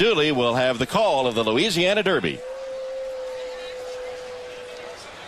Dooley will have the call of the Louisiana Derby.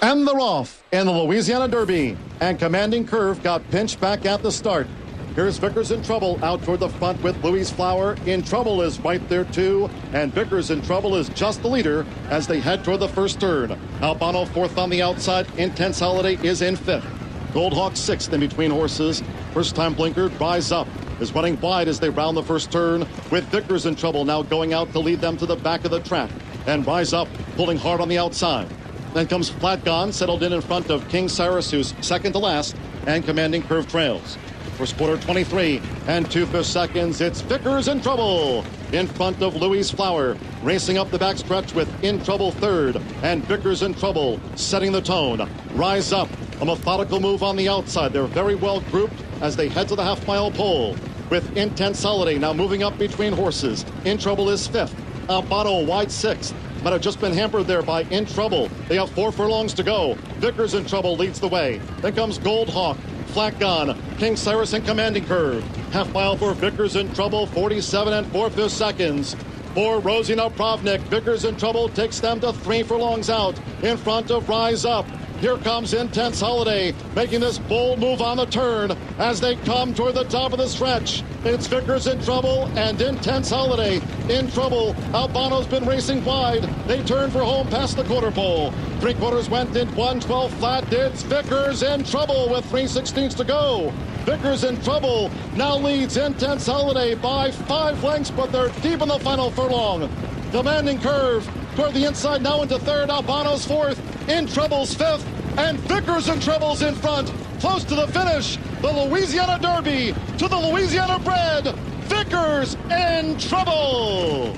And they're off in the Louisiana Derby. And Commanding Curve got pinched back at the start. Here's Vickers in Trouble out toward the front with Louise Flower. In Trouble is right there too. And Vickers in Trouble is just the leader as they head toward the first turn. Albano fourth on the outside. Intense Holiday is in fifth. Goldhawk sixth in between horses. First time blinker, Rise Up, is running wide as they round the first turn, with Vickers in Trouble now going out to lead them to the back of the track. And Rise Up pulling hard on the outside. Then comes Flat Gone, settled in front of King Cyrus, who's second to last, and Commanding Curve trails. First quarter 23 and 2/5 seconds. It's Vickers in Trouble in front of Louise Flower, racing up the backstretch with In Trouble third, and Vickers in Trouble setting the tone. Rise Up, a methodical move on the outside. They're very well grouped as they head to the half-mile pole, with Intense Holiday now moving up between horses. In Trouble is fifth. Albano wide sixth. Might have just been hampered there by In Trouble. They have 4 furlongs to go. Vickers in Trouble leads the way. Then comes Goldhawk, Flat Gone, King Cyrus, and Commanding Curve. Half mile for Vickers in Trouble, 47 and 4/5 seconds. For Rosie Napravnik, Vickers in Trouble takes them to 3 furlongs out in front of Rise Up. Here comes Intense Holiday, making this bold move on the turn as they come toward the top of the stretch. It's Vickers in Trouble and Intense Holiday in trouble. Albano's been racing wide. They turn for home past the quarter pole. 3/4 went in 1:12 flat. It's Vickers in Trouble with 3/16 to go. Vickers in Trouble now leads Intense Holiday by 5 lengths, but they're deep in the final furlong. Commanding Curve toward the inside, now into third. Albano's fourth. In Trouble's fifth. And Vickers in Trouble's in front. Close to the finish. The Louisiana Derby to the Louisiana bred. Vickers in Trouble.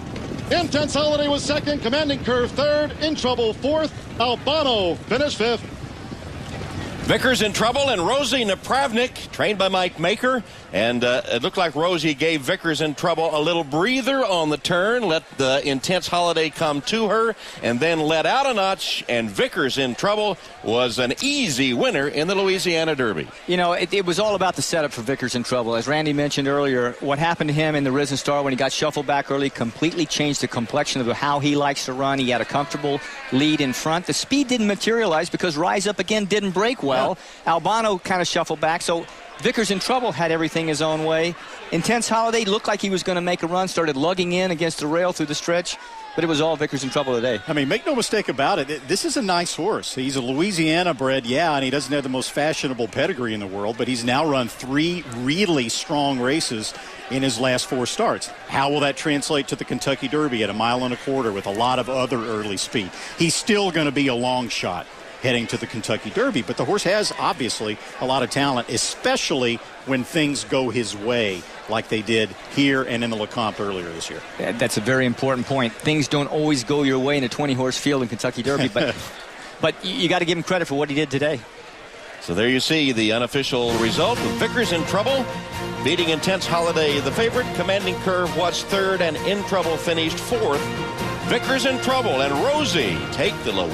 Intense Holiday was second. Commanding Curve third. In Trouble fourth. Albano finished fifth. Vickers in Trouble and Rosie Napravnik, trained by Mike Maker. And it looked like Rosie gave Vickers in Trouble a little breather on the turn, let the Intense Holiday come to her, and then let out a notch. And Vickers in Trouble was an easy winner in the Louisiana Derby. You know, it was all about the setup for Vickers in Trouble. As Randy mentioned earlier, what happened to him in the Risen Star when he got shuffled back early completely changed the complexion of how he likes to run. He had a comfortable lead in front. The speed didn't materialize because Rise Up again didn't break well. Albano kind of shuffled back, so Vickers in Trouble had everything his own way. Intense Holiday looked like he was going to make a run, started lugging in against the rail through the stretch, but it was all Vickers in Trouble today. I mean, make no mistake about it, this is a nice horse. He's a Louisiana bred, yeah, and he doesn't have the most fashionable pedigree in the world, but he's now run 3 really strong races in his last 4 starts. How will that translate to the Kentucky Derby at 1.25 miles with a lot of other early speed? He's still going to be a long shot heading to the Kentucky Derby, but the horse has obviously a lot of talent, especially when things go his way like they did here and in the Lecomte earlier this year. That's a very important point. Things don't always go your way in a 20-horse field in Kentucky Derby, but you got to give him credit for what he did today. So there you see the unofficial result with Vickers in Trouble beating Intense Holiday, the favorite. Commanding Curve was third, and In Trouble finished fourth. Vickers in Trouble and Rosie take the Louisiana.